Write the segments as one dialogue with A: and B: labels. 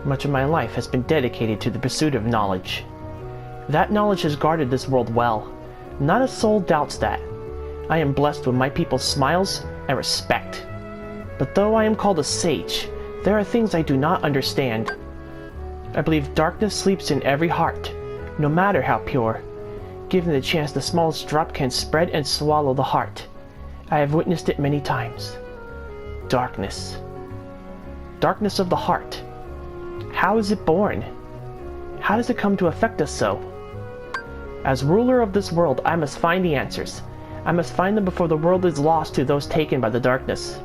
A: Much of my life has been dedicated to the pursuit of knowledge. That knowledge has guarded this world well. Not a soul doubts that. I am blessed with my people's smiles and respect. But though I am called a sage, there are things I do not understand. I believe darkness sleeps in every heart, no matter how pure. Given the chance, the smallest drop can spread and swallow the heart. I have witnessed it many times. Darkness. Darkness of the heart. How is it born? How does it come to affect us so? As ruler of this world, I must find the answers. I must find them before the world is lost to those taken by the darkness.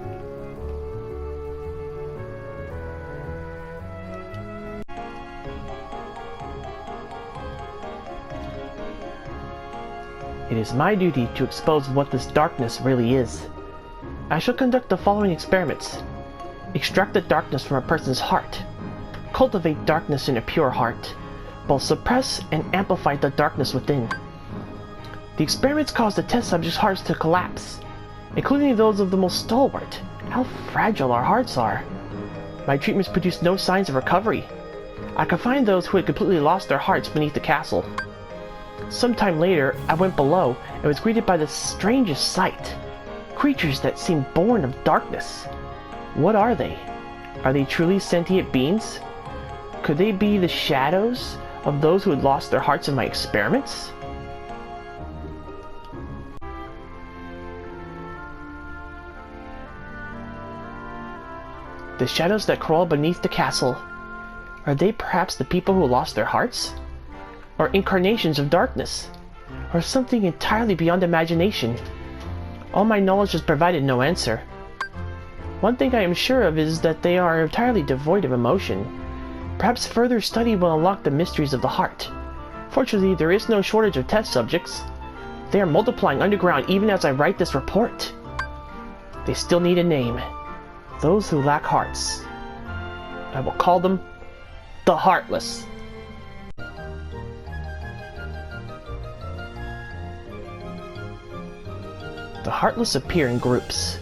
A: It is my duty to expose what this darkness really is. I shall conduct the following experiments. Extract the darkness from a person's heart. Cultivate darkness in a pure heart. Both suppress and amplify the darkness within. The experiments cause the test subjects' hearts to collapse, including those of the most stalwart. How fragile our hearts are. My treatments produced no signs of recovery. I confined those who had completely lost their hearts beneath the castle. Sometime later, I went below and was greeted by the strangest sight. Creatures that seemed born of darkness. What are they? Are they truly sentient beings? Could they be the shadows of those who had lost their hearts in my experiments? The shadows that crawl beneath the castle, are they perhaps the people who lost their hearts? Or incarnations of darkness? Or something entirely beyond imagination? All my knowledge has provided no answer. One thing I am sure of is that they are entirely devoid of emotion. Perhaps further study will unlock the mysteries of the heart. Fortunately, there is no shortage of test subjects. They are multiplying underground even as I write this report. They still need a name. Those who lack hearts. I will call them the Heartless. The Heartless appear in groups,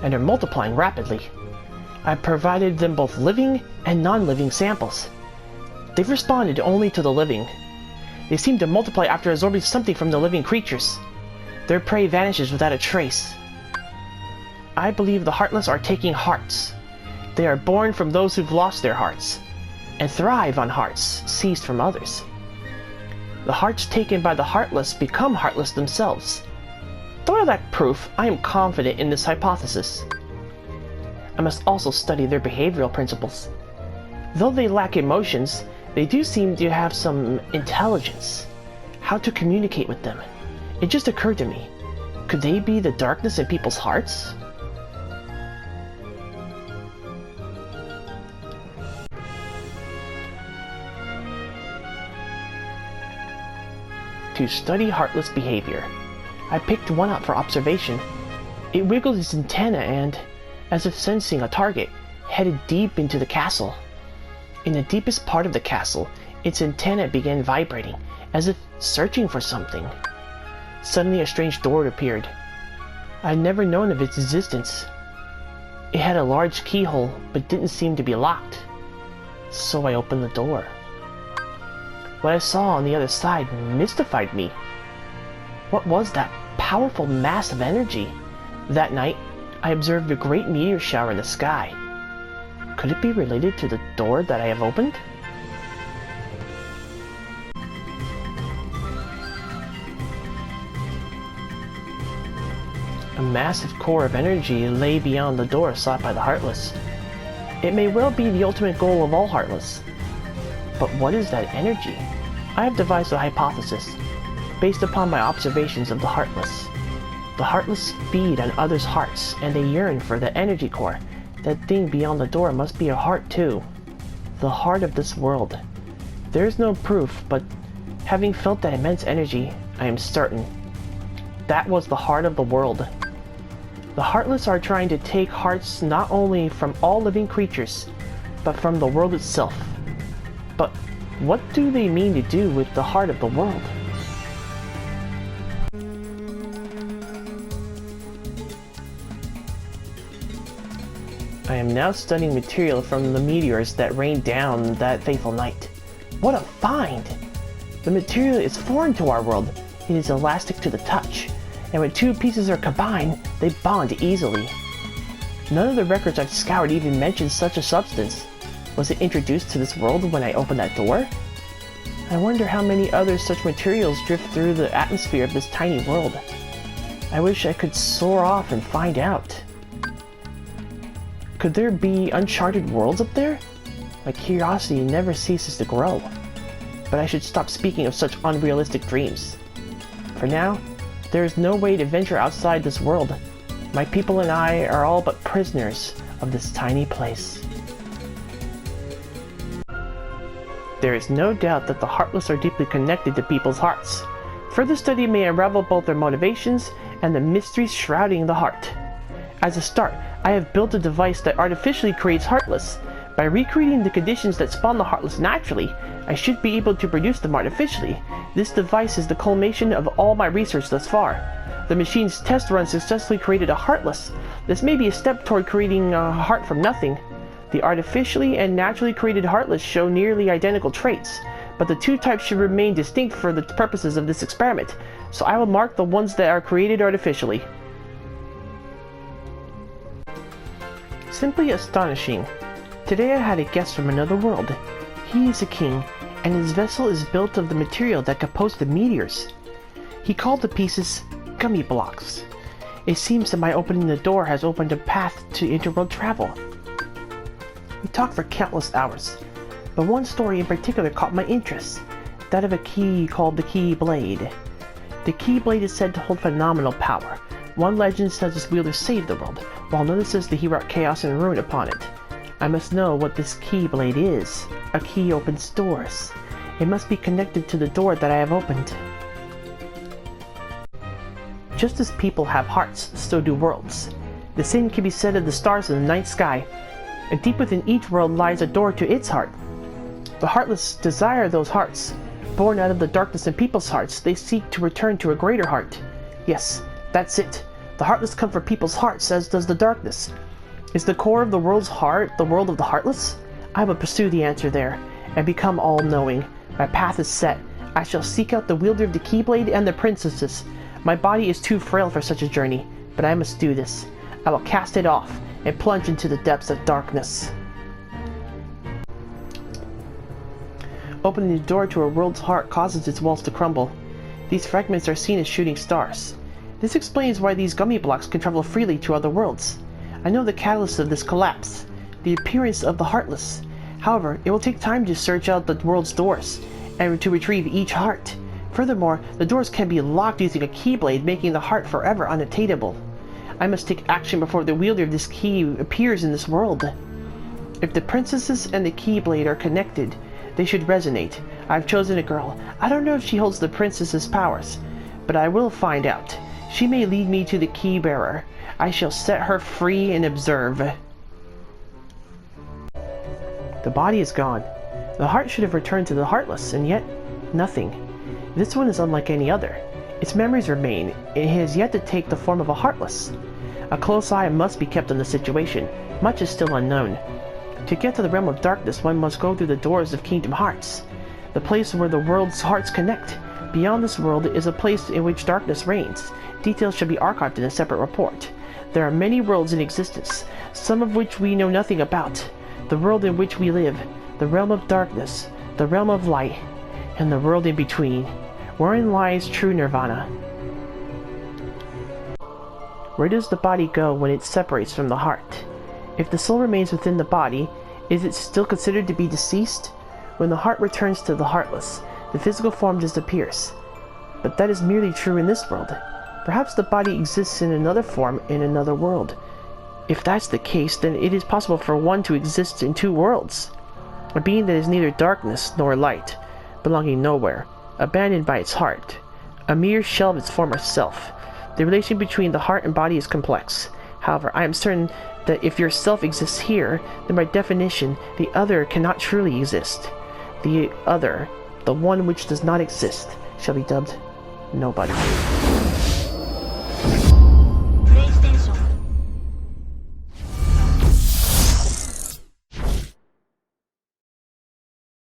A: and are multiplying rapidly. I provided them both living and non-living samples. They've responded only to the living. They seem to multiply after absorbing something from the living creatures. Their prey vanishes without a trace. I believe the Heartless are taking hearts. They are born from those who've lost their hearts, and thrive on hearts seized from others. The hearts taken by the Heartless become heartless themselves. Though I lack proof, I am confident in this hypothesis. I must also study their behavioral principles. Though they lack emotions, they do seem to have some intelligence. How to communicate with them? It just occurred to me. Could they be the darkness in people's hearts? To study Heartless behavior, I picked one up for observation. It wiggled its antenna and, as if sensing a target, headed deep into the castle. In the deepest part of the castle, its antenna began vibrating, as if searching for something. Suddenly a strange door appeared. I had never known of its existence. It had a large keyhole, but didn't seem to be locked. So I opened the door. What I saw on the other side mystified me. What was that powerful mass of energy? That night, I observed a great meteor shower in the sky. Could it be related to the door that I have opened? A massive core of energy lay beyond the door sought by the Heartless. It may well be the ultimate goal of all Heartless. But what is that energy? I have devised a hypothesis, based upon my observations of the Heartless. The Heartless feed on others' hearts, and they yearn for the energy core. That thing beyond the door must be a heart too. The heart of this world. There is no proof, but having felt that immense energy, I am certain. That was the heart of the world. The Heartless are trying to take hearts not only from all living creatures, but from the world itself. But what do they mean to do with the heart of the world? I am now studying material from the meteors that rained down that fateful night. What a find! The material is foreign to our world. It is elastic to the touch, and when two pieces are combined, they bond easily. None of the records I've scoured even mention such a substance. Was it introduced to this world when I opened that door? I wonder how many other such materials drift through the atmosphere of this tiny world. I wish I could soar off and find out. Could there be uncharted worlds up there? My curiosity never ceases to grow. But I should stop speaking of such unrealistic dreams. For now, there is no way to venture outside this world. My people and I are all but prisoners of this tiny place. There is no doubt that the heartless are deeply connected to people's hearts. Further study may unravel both their motivations and the mysteries shrouding the heart. As a start, I have built a device that artificially creates heartless. By recreating the conditions that spawn the heartless naturally, I should be able to produce them artificially. This device is the culmination of all my research thus far. The machine's test run successfully created a heartless. This may be a step toward creating a heart from nothing. The artificially and naturally created heartless show nearly identical traits, but the two types should remain distinct for the purposes of this experiment, so I will mark the ones that are created artificially. Simply astonishing. Today I had a guest from another world. He is a king, and his vessel is built of the material that composed the meteors. He called the pieces gummy blocks. It seems that my opening the door has opened a path to interworld travel. We talked for countless hours, but one story in particular caught my interest, that of a key called the Keyblade. The Keyblade is said to hold phenomenal power. One legend says its wielder saved the world, while another says that he wrought chaos and ruin upon it. I must know what this Keyblade is. A key opens doors. It must be connected to the door that I have opened. Just as people have hearts, so do worlds. The same can be said of the stars in the night sky. And deep within each world lies a door to its heart. The heartless desire those hearts. Born out of the darkness in people's hearts, they seek to return to a greater heart. Yes, that's it. The heartless come for people's hearts, as does the darkness. Is the core of the world's heart the world of the heartless? I will pursue the answer there, and become all-knowing. My path is set. I shall seek out the wielder of the Keyblade and the princesses. My body is too frail for such a journey, but I must do this. I will cast it off, and plunge into the depths of darkness. Opening the door to a world's heart causes its walls to crumble. These fragments are seen as shooting stars. This explains why these gummy blocks can travel freely to other worlds. I know the catalyst of this collapse, the appearance of the heartless. However, it will take time to search out the world's doors, and to retrieve each heart. Furthermore, the doors can be locked using a Keyblade, making the heart forever unattainable. I must take action before the wielder of this key appears in this world. If the princesses and the Keyblade are connected, they should resonate. I've chosen a girl. I don't know if she holds the princess's powers, but I will find out. She may lead me to the key bearer. I shall set her free and observe. The body is gone. The heart should have returned to the heartless, and yet, nothing. This one is unlike any other. Its memories remain, and it has yet to take the form of a heartless. A close eye must be kept on the situation. Much is still unknown. To get to the realm of darkness, one must go through the doors of Kingdom Hearts, the place where the world's hearts connect. Beyond this world is a place in which darkness reigns. Details should be archived in a separate report. There are many worlds in existence, some of which we know nothing about. The world in which we live, the realm of darkness, the realm of light, and the world in between, wherein lies true nirvana. Where does the body go when it separates from the heart? If the soul remains within the body, is it still considered to be deceased? When the heart returns to the heartless, the physical form disappears. But that is merely true in this world. Perhaps the body exists in another form in another world. If that's the case, then it is possible for one to exist in two worlds. A being that is neither darkness nor light, belonging nowhere, abandoned by its heart, a mere shell of its former self. The relation between the heart and body is complex. However, I am certain that if your self exists here, then by definition, the other cannot truly exist. The other, the one which does not exist, shall be dubbed nobody.